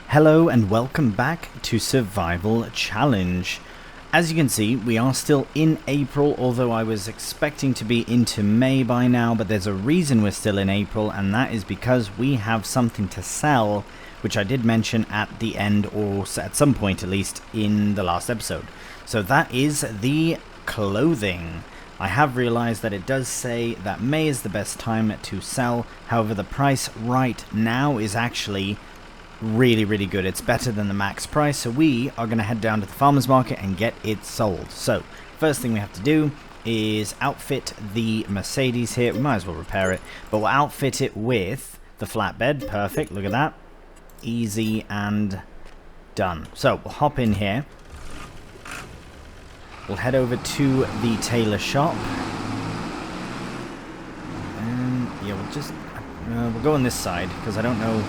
Hello and welcome back to Survival Challenge. As you can see, we are still in April, although I was expecting to be into May by now, but there's a reason we're still in April, and that is because we have something to sell, which I did mention at the end, or at some point at least, in the last episode. So that is the clothing. I have realized that it does say that May is the best time to sell, however the price right now is actually really good. It's better than the max price, so we are going to head down to the farmer's market and get it sold. So first thing we have to do is outfit the Mercedes here. We might as well repair it, but we'll outfit it with the flatbed. Perfect, look at that, easy and done. So we'll hop in here, we'll head over to the tailor shop, and yeah, we'll just we'll go on this side because I don't know,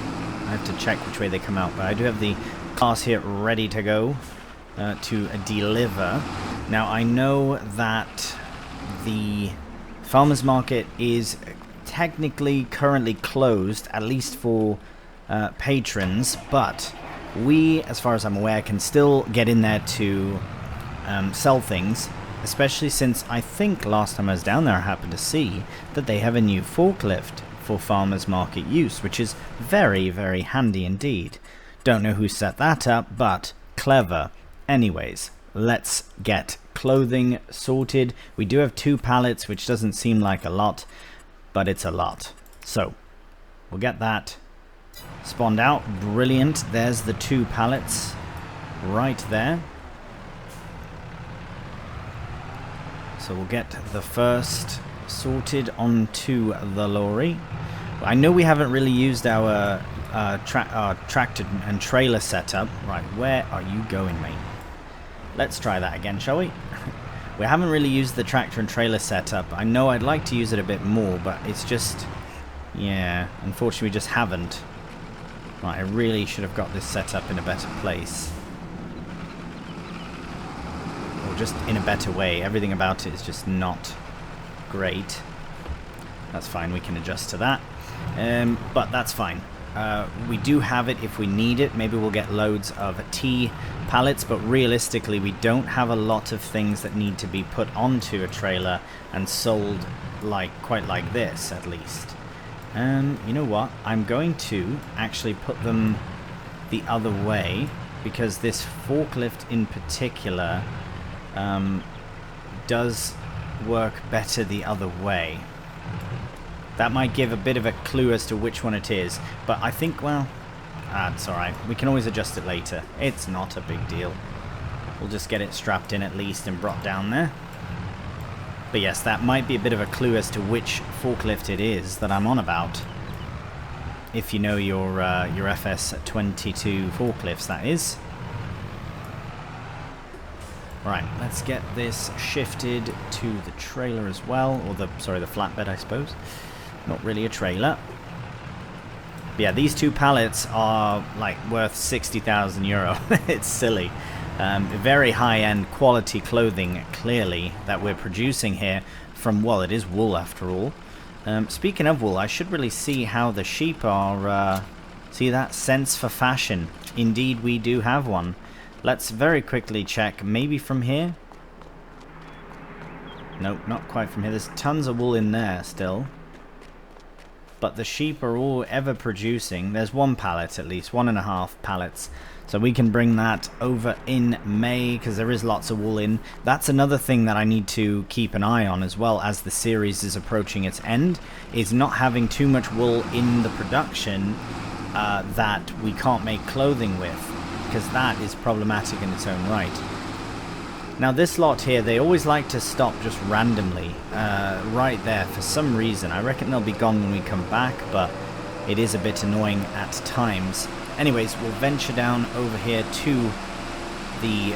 I have to check which way they come out, but I do have the cars here ready to go to deliver. Now I know that the farmer's market is technically currently closed, at least for patrons, but we, as far as I'm aware, can still get in there to sell things, especially since I think last time I was down there I happened to see that they have a new forklift for farmers market use, which is very handy indeed. Don't know who set that up, but clever. Anyways, let's get clothing sorted. We do have 2 pallets, which doesn't seem like a lot, but it's a lot. So we'll get that spawned out. Brilliant. There's the 2 pallets right there. So we'll get the first sorted onto the lorry. I know we haven't really used our tractor and trailer setup. Right, where are you going, mate? Let's try that again, shall we? We haven't really used the tractor and trailer setup. I know I'd like to use it a bit more, but it's just, yeah, unfortunately we just haven't. Right, I really should have got this set up in a better place. Or just in a better way. Everything about it is just not great. That's fine, we can adjust to that, but that's fine. We do have it if we need it. Maybe we'll get loads of tea pallets, but realistically we don't have a lot of things that need to be put onto a trailer and sold quite like this, at least. You know what, I'm going to actually put them the other way, because this forklift in particular does work better the other way. That might give a bit of a clue as to which one it is, but I think, well, it's alright, we can always adjust it later. It's not a big deal. We'll just get it strapped in at least and brought down there. But yes, that might be a bit of a clue as to which forklift it is that I'm on about, if you know your FS22 forklifts, that is. Right, let's get this shifted to the trailer as well, or the flatbed, I suppose. Not really a trailer. But yeah, these 2 pallets are like worth 60,000 euro. It's silly. Very high-end quality clothing, clearly, that we're producing here from, well, it is wool after all. Speaking of wool, I should really see how the sheep are, see that? Sense for fashion. Indeed, we do have one. Let's very quickly check, maybe from here? Nope, not quite from here. There's tons of wool in there still. But the sheep are all ever producing. There's 1 pallet at least, 1.5 pallets. So we can bring that over in May, because there is lots of wool in. That's another thing that I need to keep an eye on as well as the series is approaching its end, is not having too much wool in the production that we can't make clothing with. because that is problematic in its own right. Now this lot here, they always like to stop just randomly, right there for some reason. I reckon they'll be gone when we come back, but it is a bit annoying at times. Anyways, we'll venture down over here to the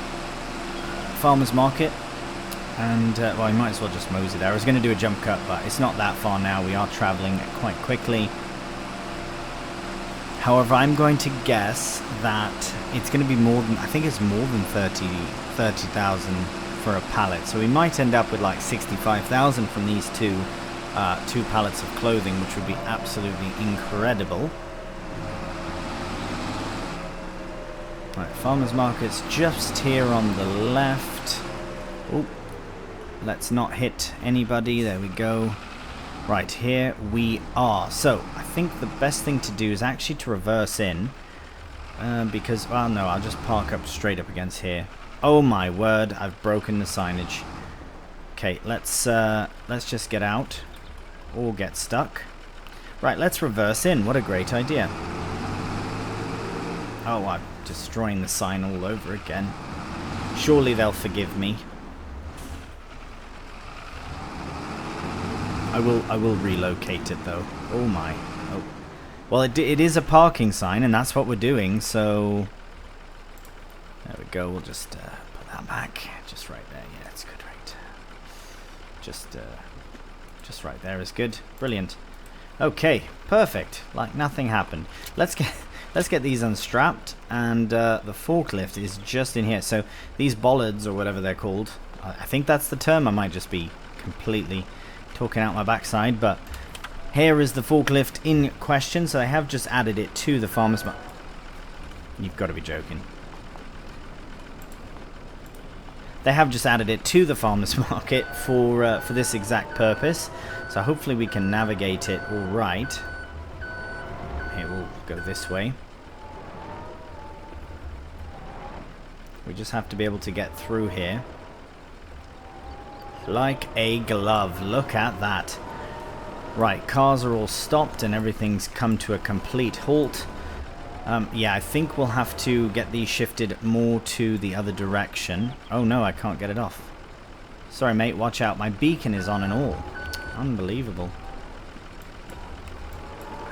farmer's market, and well, I might as well just mosey there. I was going to do a jump cut, but it's not that far now. We are traveling quite quickly. However, I'm going to guess that it's going to be more than, I think it's more than 30,000 for a pallet. So we might end up with like 65,000 from these two pallets of clothing, which would be absolutely incredible. Right, farmer's market's just here on the left. Oh, let's not hit anybody. There we go. Right, here we are. So, I think the best thing to do is actually to reverse in. Because, well, no, I'll just park up straight up against here. Oh my word, I've broken the signage. Okay, let's just get out. Or get stuck. Right, let's reverse in. What a great idea. Oh, I'm destroying the sign all over again. Surely they'll forgive me. I will relocate it though. Oh my. Oh. Well, it is a parking sign, and that's what we're doing, so... There we go, we'll just put that back. Just right there, yeah, it's good, right. Just right there is good. Brilliant. Okay, perfect. Like nothing happened. Let's get these unstrapped, and the forklift is just in here. So these bollards, or whatever they're called, I think that's the term. I might just be completely talking out my backside, but here is the forklift in question. So I have just added it to the farmer's market. You've got to be joking. They have just added it to the farmer's market for this exact purpose. So hopefully we can navigate it all right. Here, we'll go this way. We just have to be able to get through here. Like a glove. Look at that. Right, cars are all stopped and everything's come to a complete halt. Yeah, I think we'll have to get these shifted more to the other direction. Oh no, I can't get it off. Sorry mate, watch out. My beacon is on and all. Unbelievable.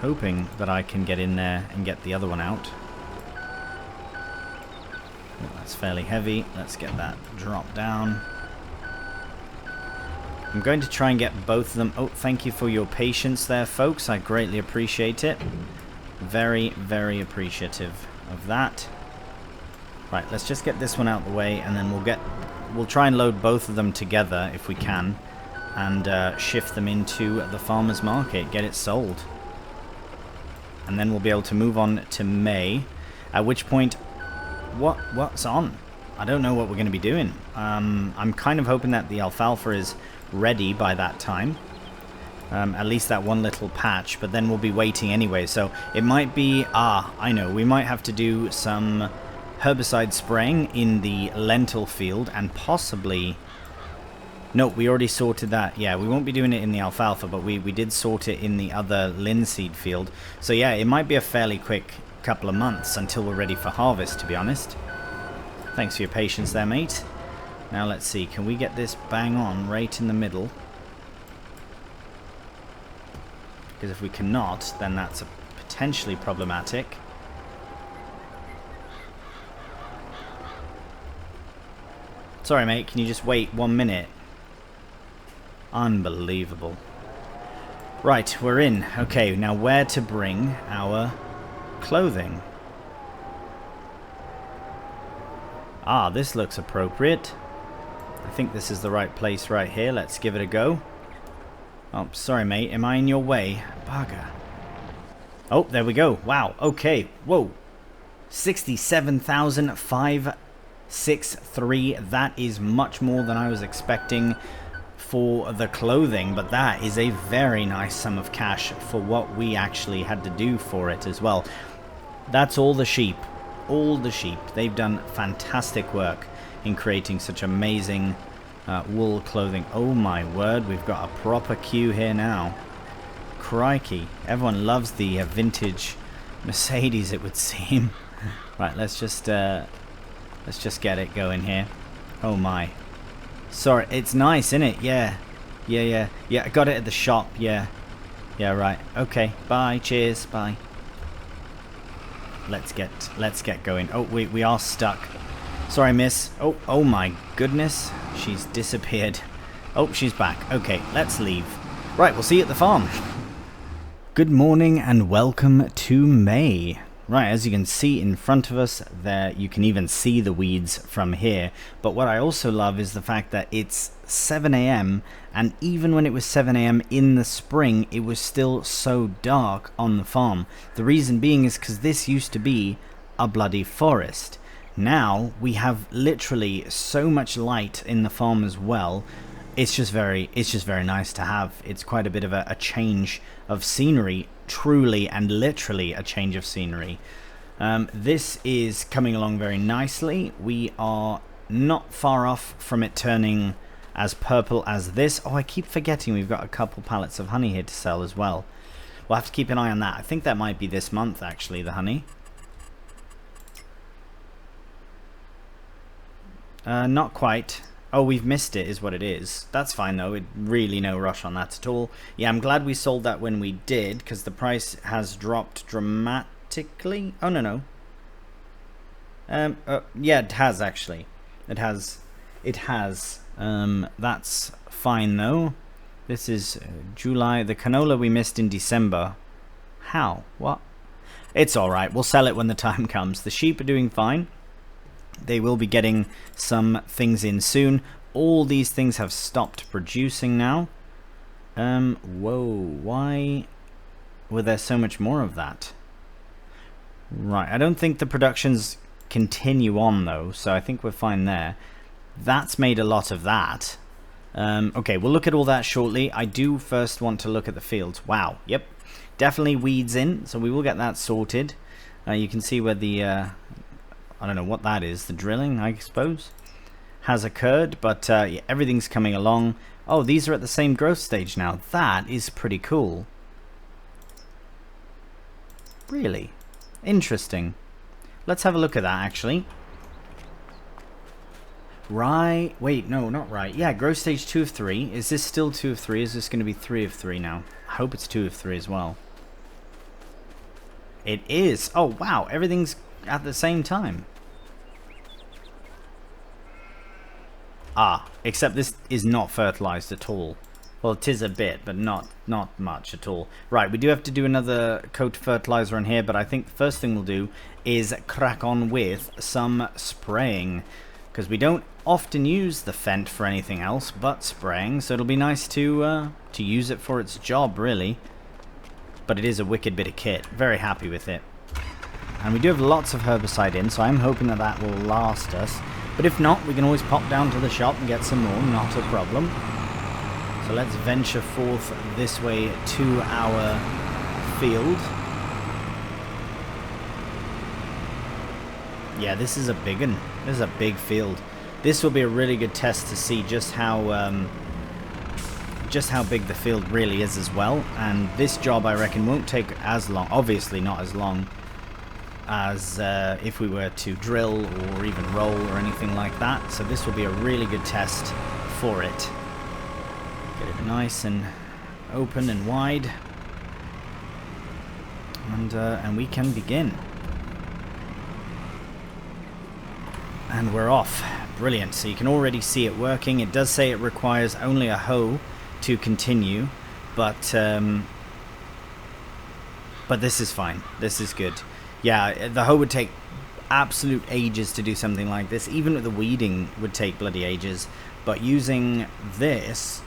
Hoping that I can get in there and get the other one out. Oh, that's fairly heavy. Let's get that dropped down. I'm going to try and get both of them. Oh, thank you for your patience there, folks. I greatly appreciate it. Very, very appreciative of that. Right, let's just get this one out of the way, and then we'll try and load both of them together if we can, and shift them into the farmer's market, get it sold. And then we'll be able to move on to May, at which point, what's on? I don't know what we're going to be doing. I'm kind of hoping that the alfalfa is ready by that time. At least that one little patch, but then we'll be waiting anyway, so it might be, I know, we might have to do some herbicide spraying in the lentil field, and possibly, no, we already sorted that. Yeah, we won't be doing it in the alfalfa, but we did sort it in the other linseed field, so yeah, it might be a fairly quick couple of months until we're ready for harvest, to be honest. Thanks for your patience there, mate. Now let's see, can we get this bang on right in the middle? Because if we cannot, then that's potentially problematic. Sorry, mate, can you just wait 1 minute? Unbelievable. Right, we're in. Okay, now where to bring our clothing? This looks appropriate. I think this is the right place right here. Let's give it a go. Oh, sorry, mate. Am I in your way? Bugger. Oh, there we go. Wow. Okay. Whoa. 67,563. That is much more than I was expecting for the clothing, but that is a very nice sum of cash for what we actually had to do for it as well. That's all the sheep. All the sheep. They've done fantastic work in creating such amazing wool clothing. Oh my word, we've got a proper queue here now. Crikey. Everyone loves the vintage Mercedes, it would seem. Right, let's just get it going here. Oh my. Sorry, it's nice, isn't it? Yeah. Yeah, I got it at the shop, yeah. Yeah, right. Okay, bye, cheers, bye. Let's get going. Oh, we are stuck. Sorry, miss. Oh my goodness. She's disappeared. Oh, she's back. Okay, let's leave. Right, we'll see you at the farm. Good morning and welcome to May. Right, as you can see in front of us there, you can even see the weeds from here. But what I also love is the fact that it's 7 a.m. and even when it was 7 a.m. in the spring, it was still so dark on the farm. The reason being is because this used to be a bloody forest. Now we have literally so much light in the farm as well. It's just very nice to have. It's quite a bit of a change of scenery, truly and literally a change of scenery. This is coming along very nicely. We are not far off from it turning as purple as this. Oh, I keep forgetting we've got a couple pallets of honey here to sell as well. We'll have to keep an eye on that. I think that might be this month actually, the honey. Not quite. Oh, we've missed it is what it is. That's fine though. Really no rush on that at all. Yeah, I'm glad we sold that when we did because the price has dropped dramatically. Oh, no. Yeah, it has actually. It has. That's fine though. This is July. The canola we missed in December. How? What? It's alright. We'll sell it when the time comes. The sheep are doing fine. They will be getting some things in soon. All these things have stopped producing now. Whoa, why were there so much more of that? Right, I don't think the productions continue on though, so I think we're fine there. That's made a lot of that. Okay, we'll look at all that shortly. I do first want to look at the fields. Wow, yep, definitely weeds in, so we will get that sorted. You can see where the... I don't know what that is. The drilling, I suppose, has occurred, but yeah, everything's coming along. Oh, these are at the same growth stage now. That is pretty cool. Really? Interesting. Let's have a look at that, actually. Right. Wait, no, not right. Yeah, growth stage 2 of 3. Is this still 2 of 3? Is this going to be 3 of 3 now? I hope it's 2 of 3 as well. It is. Oh, wow. Everything's at the same time. Ah, except this is not fertilized at all. Well, it is a bit, but not much at all. Right, we do have to do another coat of fertilizer on here, but I think the first thing we'll do is crack on with some spraying, because we don't often use the Fent for anything else but spraying, so it'll be nice to use it for its job, really. But it is a wicked bit of kit. Very happy with it. And we do have lots of herbicide in, so I'm hoping that that will last us. But if not, we can always pop down to the shop and get some more, not a problem. So let's venture forth this way to our field. Yeah, this is a big one. This is a big field. This will be a really good test to see just how big the field really is as well. And this job, I reckon, won't take as long. Obviously not as long as if we were to drill or even roll or anything like that. So this will be a really good test for it. Get it nice and open and wide, and we can begin. And we're off. Brilliant. So you can already see it working. It does say it requires only a hoe to continue, but this is fine. This is good. Yeah, the hoe would take absolute ages to do something like this. Even with the weeding would take bloody ages. But using this,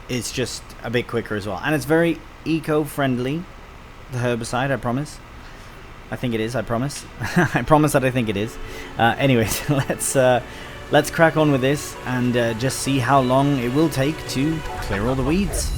it's just a bit quicker as well. And it's very eco-friendly, the herbicide, I promise. I think it is, I promise. I promise that I think it is. Anyways, let's crack on with this and just see how long it will take to clear all the weeds.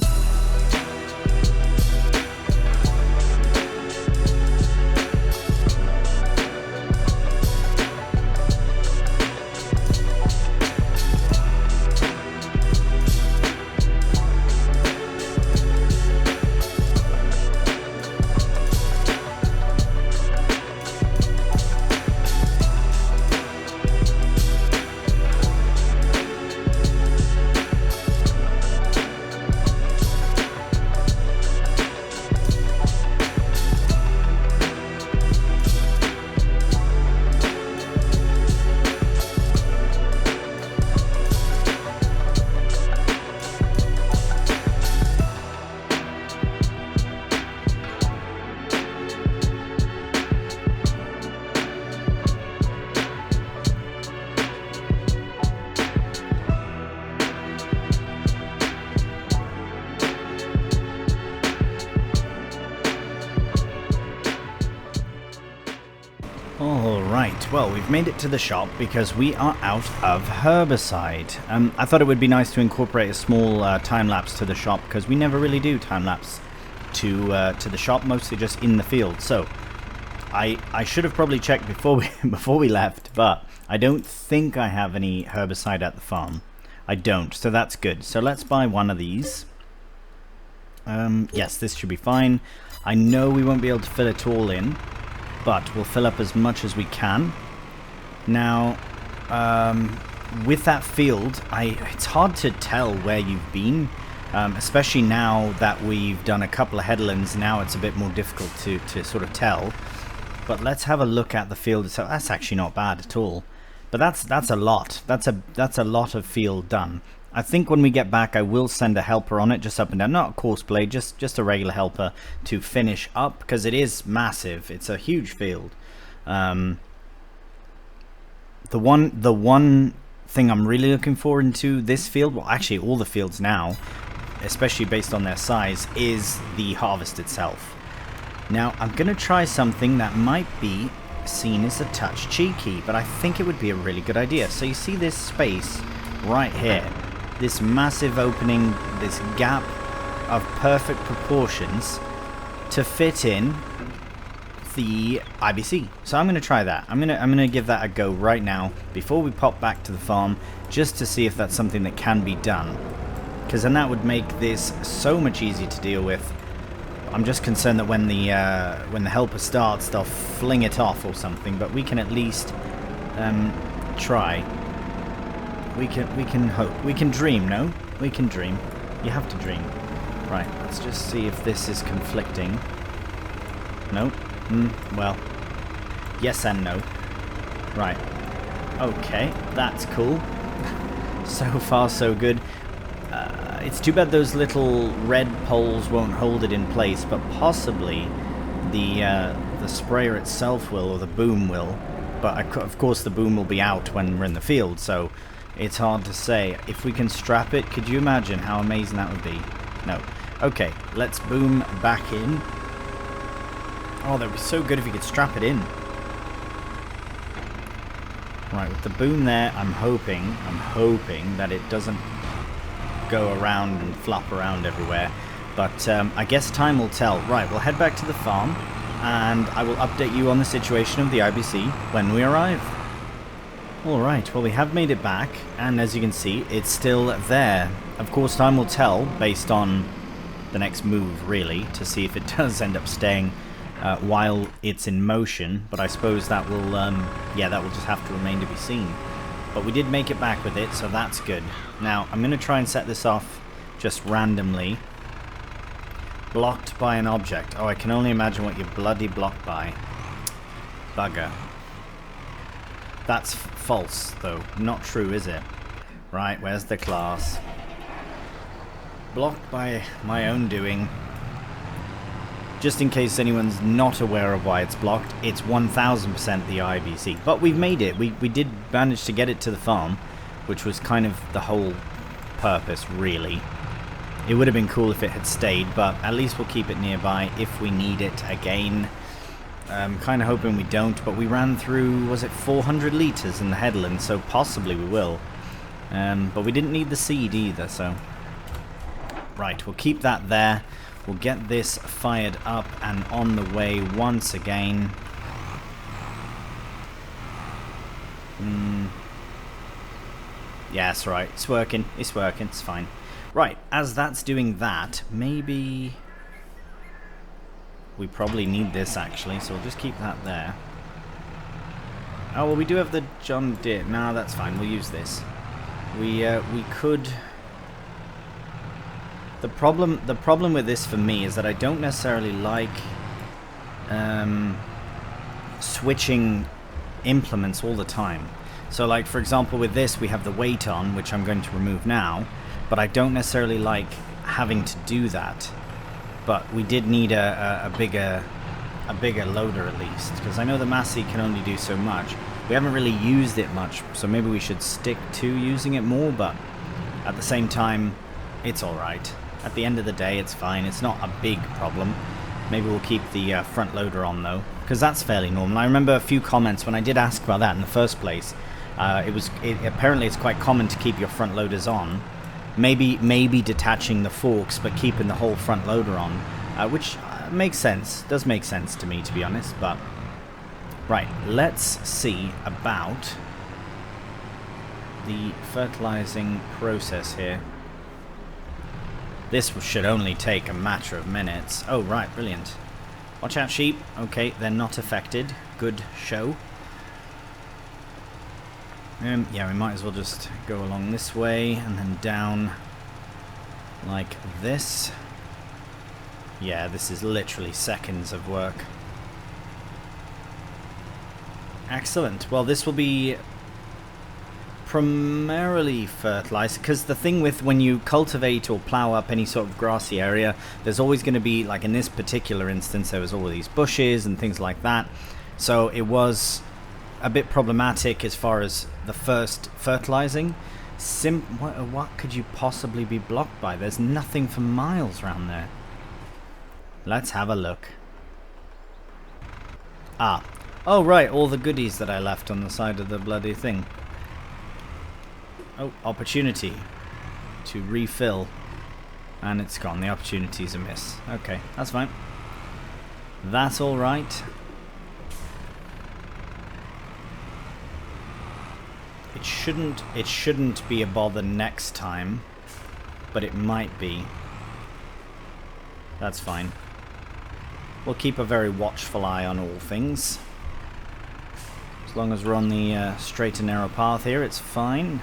Right, well, we've made it to the shop because we are out of herbicide. I thought it would be nice to incorporate a small time-lapse to the shop because we never really do time-lapse to the shop, mostly just in the field. So, I should have probably checked before we left, but I don't think I have any herbicide at the farm. I don't, so that's good. So let's buy one of these. Yes, this should be fine. I know we won't be able to fill it all in, but we'll fill up as much as we can. Now, with that field, it's hard to tell where you've been, especially now that we've done a couple of headlands. Now it's a bit more difficult to sort of tell. But let's have a look at the field itself. That's actually not bad at all. But that's a lot. That's a lot of field done. I think when we get back, I will send a helper on it, just up and down. Not a course blade, just a regular helper to finish up, because it is massive. It's a huge field. The one thing I'm really looking forward into this field, well, actually all the fields now, especially based on their size, is the harvest itself. Now, I'm going to try something that might be seen as a touch cheeky, but I think it would be a really good idea. So you see this space right here, this massive opening, this gap of perfect proportions to fit in the IBC. So I'm going to try that. I'm going to give that a go right now before we pop back to the farm, just to see if that's something that can be done, because then that would make this so much easier to deal with. I'm just concerned that when the helper starts, they'll fling it off or something. But we can at least try. We can hope. We can dream. No, we can dream. You have to dream. Right. Let's just see if this is conflicting. No. Well. Yes and no. Right. Okay. That's cool. So far, so good. It's too bad those little red poles won't hold it in place, but possibly the sprayer itself will, or the boom will. But of course the boom will be out when we're in the field, so it's hard to say. If we can strap it, could you imagine how amazing that would be? No. Okay, let's boom back in. Oh, that would be so good if you could strap it in. Right, with the boom there, I'm hoping that it doesn't go around and flop around everywhere, but I guess time will tell. Right, we'll head back to the farm and I will update you on the situation of the IBC when we arrive. Alright, well, we have made it back, and as you can see, it's still there. Of course, time will tell based on the next move, really, to see if it does end up staying while it's in motion, but I suppose that will yeah, that will just have to remain to be seen. But we did make it back with it, so that's good. Now, I'm going to try and set this off just randomly. Blocked by an object. Oh, I can only imagine what you're bloody blocked by. Bugger. That's false, though. Not true, is it? Right, where's the class? Blocked by my own doing. Just in case anyone's not aware of why it's blocked, it's 1000% the IBC. But we've made it. We did manage to get it to the farm, which was kind of the whole purpose, really. It would have been cool if it had stayed, but at least we'll keep it nearby if we need it again. Kind of hoping we don't, but we ran through, was it 400 litres in the headland, so possibly we will. But we didn't need the seed either, so... Right, we'll keep that there. We'll get this fired up and on the way once again. Yeah, that's right. It's working. It's working. It's fine. Right, as that's doing that, maybe... We probably need this, actually, so we'll just keep that there. Oh, well, we do have the John Deere. No, that's fine. We'll use this. We could... The problem with this for me is that I don't necessarily like switching implements all the time. So, like, for example, with this, we have the weight on, which I'm going to remove now, but I don't necessarily like having to do that. But we did need a bigger loader at least, because I know the Massey can only do so much. We haven't really used it much, so maybe we should stick to using it more, but at the same time, it's alright. At the end of the day, it's fine. It's not a big problem. Maybe we'll keep the front loader on, though. because that's fairly normal. I remember a few comments when I did ask about that in the first place. Apparently it's quite common to keep your front loaders on. Maybe detaching the forks, but keeping the whole front loader on, which makes sense. Does make sense to me, to be honest. But right, let's see about the fertilizing process here. This should only take a matter of minutes. Oh, right, brilliant. Watch out, sheep. Okay, they're not affected. Good show. Yeah, we might as well just go along this way and then down like this. Yeah, this is literally seconds of work. Excellent. Well, this will be primarily fertilized, because the thing with when you cultivate or plow up any sort of grassy area, there's always going to be, like in this particular instance, there was all these bushes and things like that. So it was a bit problematic as far as the first fertilizing. What could you possibly be blocked by? There's nothing for miles around there. Let's have a look. Ah. Oh, right, all the goodies that I left on the side of the bloody thing. Oh, opportunity to refill. And it's gone. The opportunity's a miss. Okay, that's fine. That's all right. It shouldn't be a bother next time, but it might be. That's fine. We'll keep a very watchful eye on all things. As long as we're on the straight and narrow path here, it's fine.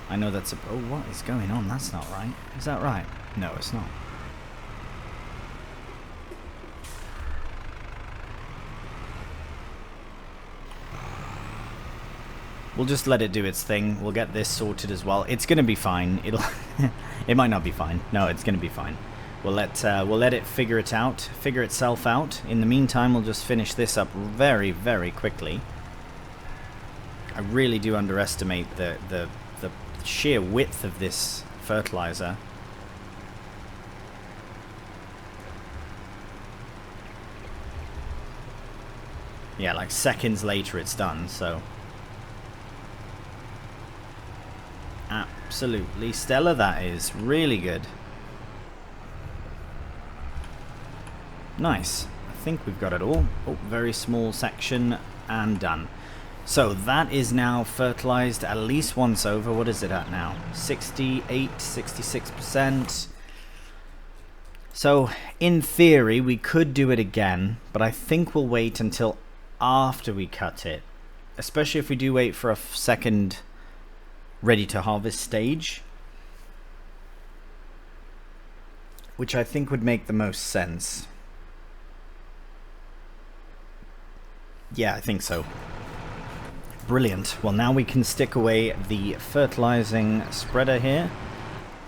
I know that's a... Oh, what is going on? That's not right. Is that right? No, it's not. We'll just let it do its thing. We'll get this sorted as well. It's going to be fine. It'll... It might not be fine. No, it's going to be fine. We'll let it figure itself out. In the meantime, we'll just finish this up very, very quickly. I really do underestimate the sheer width of this fertilizer. Yeah, like seconds later it's done, so... Absolutely stellar, that is. Really good. Nice. I think we've got it all. Oh, very small section and done. So that is now fertilized at least once over. What is it at now? 68, 66%. So in theory we could do it again, but I think we'll wait until after we cut it. Especially if we do wait for a second ready to harvest stage, which I think would make the most sense. Yeah, I think so. Brilliant. Well, now we can stick away the fertilizing spreader here.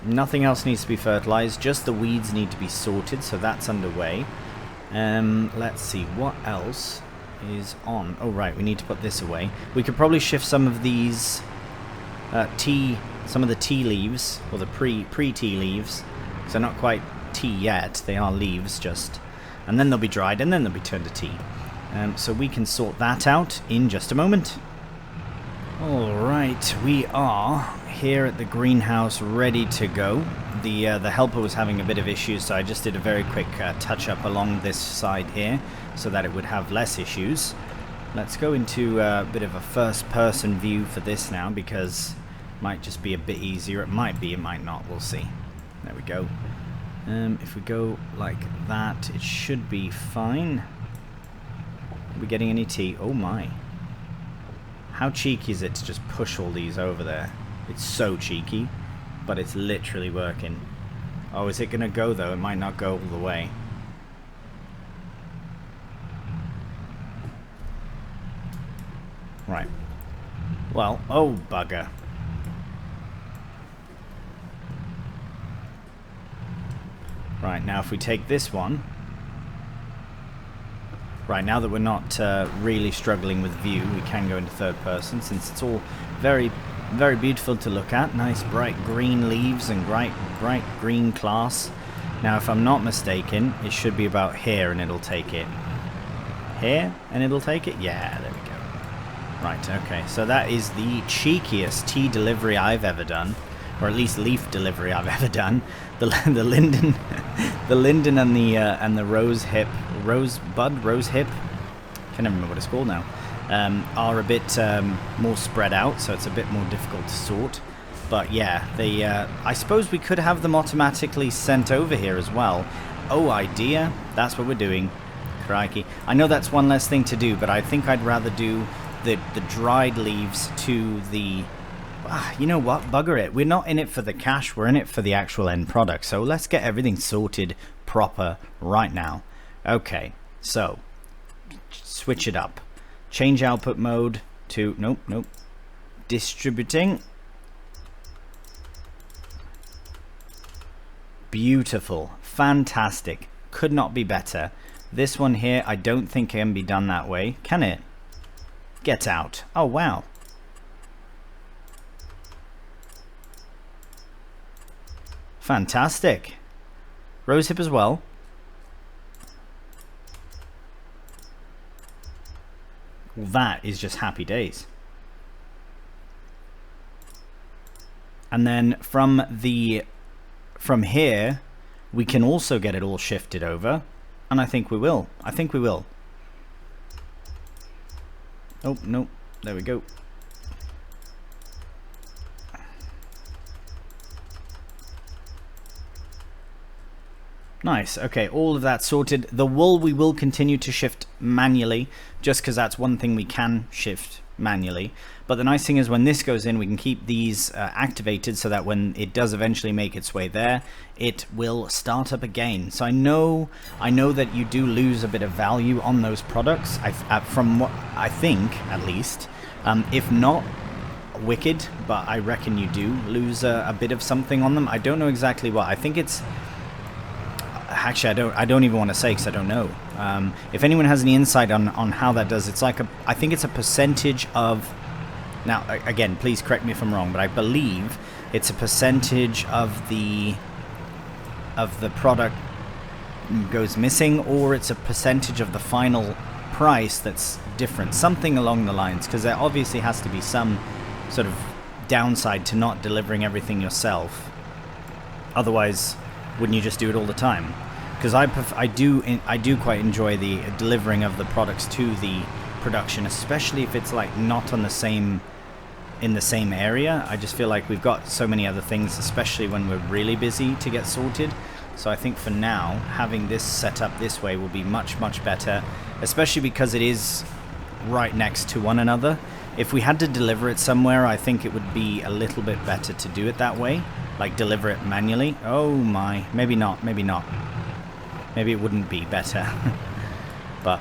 Nothing else needs to be fertilized, just the weeds need to be sorted, so that's underway. Let's see, what else is on? Oh, right, we need to put this away. We could probably shift some of these some of the tea leaves, or the pre-tea leaves. So they're not quite tea yet, they are leaves just. And then they'll be dried, and then they'll be turned to tea. So we can sort that out in just a moment. Alright, we are here at the greenhouse ready to go. The helper was having a bit of issues, so I just did a very quick touch-up along this side here, so that it would have less issues. Let's go into a bit of a first-person view for this now, because it might just be a bit easier. It might be, it might not, we'll see. There we go. If we go like that, it should be fine. Are we getting any tea? Oh my. How cheeky is it to just push all these over there? It's so cheeky, but it's literally working. Oh, is it going to go though? It might not go all the way. Right. Well, oh bugger. Right, now if we take this one... Right, now that we're not really struggling with view, we can go into third person, since it's all very, very beautiful to look at. Nice bright green leaves and bright green glass. Now, if I'm not mistaken, it should be about here and it'll take it. here and it'll take it. Yeah, there we go. Right, okay, so that is the cheekiest tea delivery I've ever done, or at least leaf delivery I've ever done. The linden, the linden and the rose hip, can't remember what it's called now, are a bit more spread out, so it's a bit more difficult to sort. But yeah, they I suppose we could have them automatically sent over here as well. Oh, idea! That's what we're doing. Crikey! I know that's one less thing to do, but I think I'd rather do the dried leaves to the... you know what? Bugger it. We're not in it for the cash. We're in it for the actual end product. So let's get everything sorted proper right now. Okay, so switch it up. Change output mode to... Nope. Distributing. Beautiful. Fantastic. Could not be better. This one here, I don't think can be done that way. Can it? Get out. Oh, wow. Fantastic. Rosehip as well. Well, that is just happy days. And then from here, we can also get it all shifted over. And I think we will. Oh, no. There we go. Nice. Okay, all of that sorted. The wool we will continue to shift manually, just because that's one thing we can shift manually. But the nice thing is when this goes in, we can keep these activated so that when it does eventually make its way there, it will start up again. So I know that you do lose a bit of value on those products, from what I think, at least. If not wicked, but I reckon you do lose a bit of something on them. I don't know exactly what. I think it's... Actually, I don't even want to say because I don't know. If anyone has any insight on how that does, it's like I think it's a percentage of... Now, again, please correct me if I'm wrong, but I believe it's a percentage of the product goes missing, or it's a percentage of the final price that's different. Something along the lines, because there obviously has to be some sort of downside to not delivering everything yourself. Otherwise, wouldn't you just do it all the time? Because I do quite enjoy the delivering of the products to the production, especially if it's like not on in the same area. I just feel like we've got so many other things, especially when we're really busy, to get sorted. So I think for now, having this set up this way will be much better, especially because it is right next to one another. If we had to deliver it somewhere, I think it would be a little bit better to do it that way, like deliver it manually. Oh my, maybe not. Maybe it wouldn't be better. But,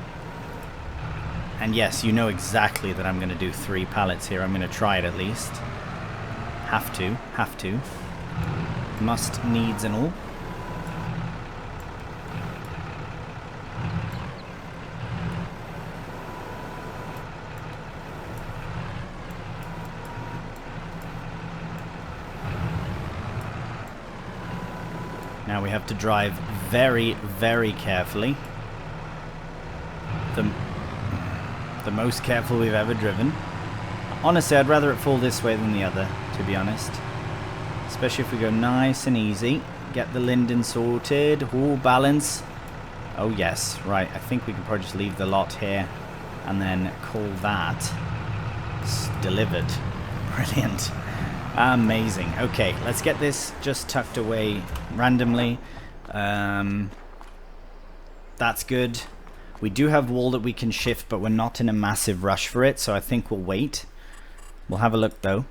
and yes, you know exactly that I'm going to do 3 pallets here. I'm going to try it at least. Have to. Must, needs and all. Now we have to drive very carefully. The most careful we've ever driven. Honestly, I'd rather it fall this way than the other, to be honest. Especially if we go nice and easy. Get the linden sorted. Ooh, balance. Oh yes, right. I think we can probably just leave the lot here and then call that delivered. Brilliant. Amazing. Okay, let's get this just tucked away randomly. That's good. We do have wool that we can shift, but we're not in a massive rush for it, so I think we'll wait. We'll have a look though.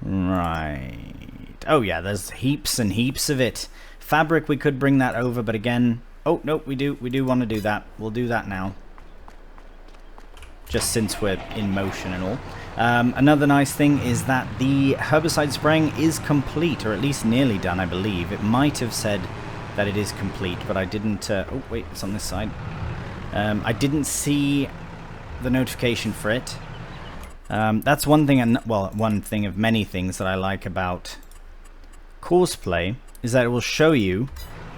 Right. Oh yeah, there's heaps and heaps of it. Fabric, we could bring that over, but again... Oh, no, we do want to do that. We'll do that now. Just since we're in motion and all. Another nice thing is that the herbicide spraying is complete, or at least nearly done, I believe. It might have said that it is complete, but I didn't... oh, wait, it's on this side. I didn't see the notification for it. That's one thing, and well, one thing of many things that I like about Courseplay, is that it will show you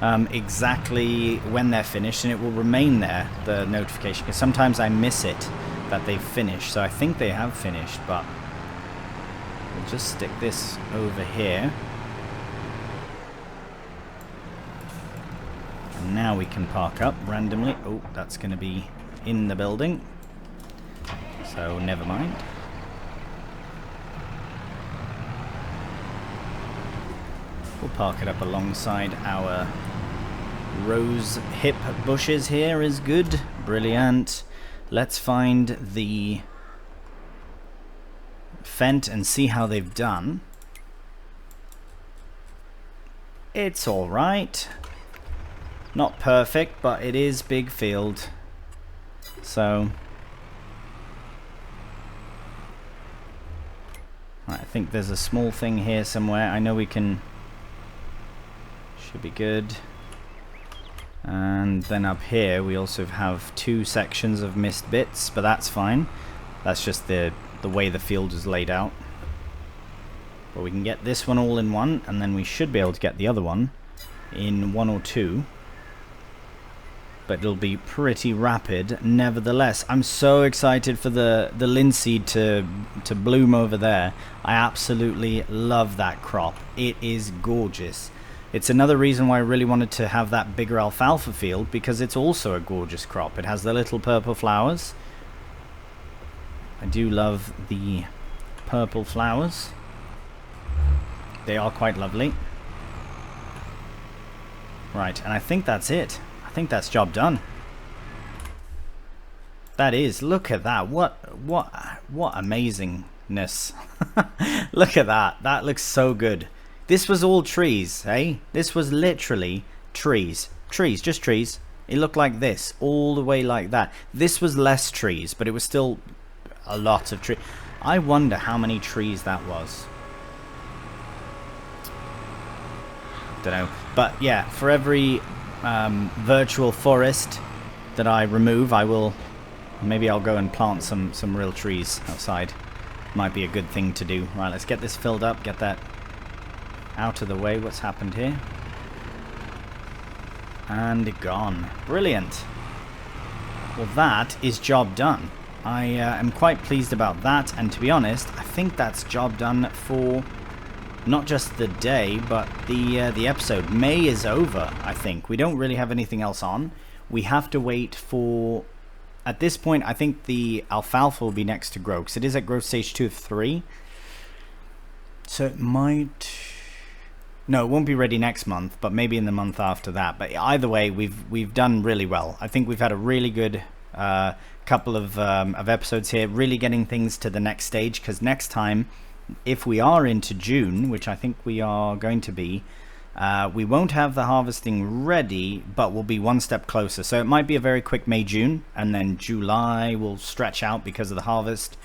exactly when they're finished, and it will remain there, the notification, because sometimes I miss it that they've finished. So I think they have finished, but we'll just stick this over here. And now we can park up randomly. Oh, that's going to be in the building, so never mind. We'll park it up alongside our rose hip bushes here is good. Brilliant. Let's find the Fent and see how they've done. It's alright. Not perfect, but it is big field. So I think there's a small thing here somewhere. I know we can. Should be good. And then up here we also have 2 sections of missed bits, but that's fine. That's just the way the field is laid out. But we can get this one all in one, and then we should be able to get the other one in 1 or 2. But it'll be pretty rapid nevertheless. I'm so excited for the linseed to bloom over there. I absolutely love that crop. It is gorgeous. It's another reason why I really wanted to have that bigger alfalfa field, because it's also a gorgeous crop. It has the little purple flowers. I do love the purple flowers. They are quite lovely. Right, and I think that's it. I think that's job done. That is. Look at that. What amazingness. Look at that. That looks so good. This was all trees, eh? This was literally trees. Trees, just trees. It looked like this, all the way like that. This was less trees, but it was still a lot of trees. I wonder how many trees that was. Don't know. But yeah, for every virtual forest that I remove, I will... Maybe I'll go and plant some real trees outside. Might be a good thing to do. Right, let's get this filled up, get that out of the way. What's happened here? And gone. Brilliant. Well, that is job done. I am quite pleased about that, and to be honest, I think that's job done for not just the day, but the episode. May is over, I think. We don't really have anything else on. We have to wait for... At this point, I think the alfalfa will be next to grow, because it is at growth stage 2 of 3. So it might... No, it won't be ready next month, but maybe in the month after that. But either way, we've done really well. I think we've had a really good couple of episodes here, really getting things to the next stage, because next time, if we are into June, which I think we are going to be, we won't have the harvesting ready, but we'll be one step closer. So it might be a very quick May-June, and then July will stretch out because of the harvest,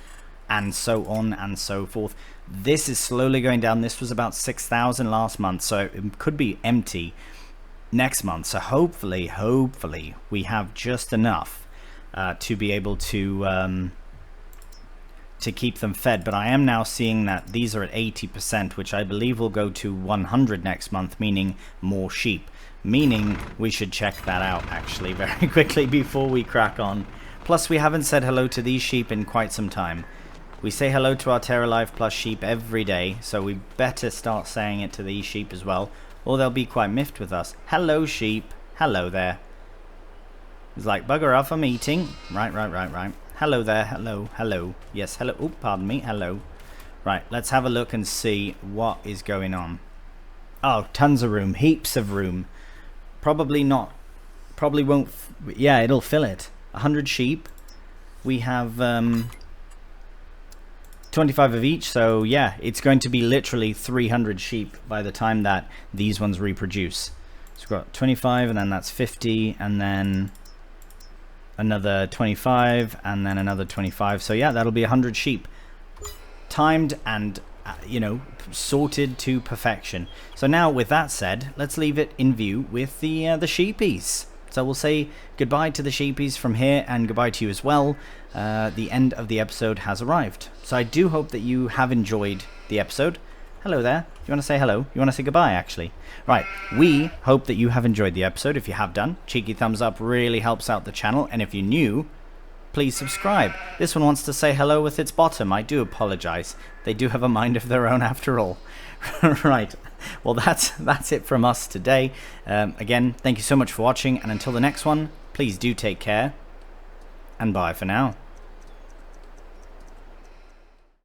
and so on and so forth. This is slowly going down. This was about 6,000 last month, so it could be empty next month. So hopefully we have just enough to be able to keep them fed. But I am now seeing that these are at 80%, which I believe will go to 100 next month, meaning more sheep. Meaning we should check that out actually very quickly before we crack on. Plus, we haven't said hello to these sheep in quite some time. We say hello to our Terra Life Plus sheep every day, so we better start saying it to these sheep as well, or they'll be quite miffed with us. Hello, sheep. Hello there. It's like, bugger off, I'm eating. Right. Hello there. Hello. Yes, hello. Oh, pardon me. Hello. Right, let's have a look and see what is going on. Oh, tons of room. Heaps of room. Probably not. Probably won't... Yeah, it'll fill it. 100 sheep. We have... 25 of each, so yeah, it's going to be literally 300 sheep by the time that these ones reproduce. So we've got 25, and then that's 50, and then another 25, and then another 25. So yeah, that'll be 100 sheep. Timed and, you know, sorted to perfection. So now, with that said, let's leave it in view with the sheepies. So we'll say goodbye to the sheepies from here, and goodbye to you as well. The end of the episode has arrived. So I do hope that you have enjoyed the episode. Hello there. You want to say hello? You want to say goodbye, actually? Right, we hope that you have enjoyed the episode. If you have done, cheeky thumbs up really helps out the channel. And if you're new, please subscribe. This one wants to say hello with its bottom. I do apologize. They do have a mind of their own after all. Right. Well, that's it from us today. Again, thank you so much for watching. And until the next one, please do take care. And bye for now.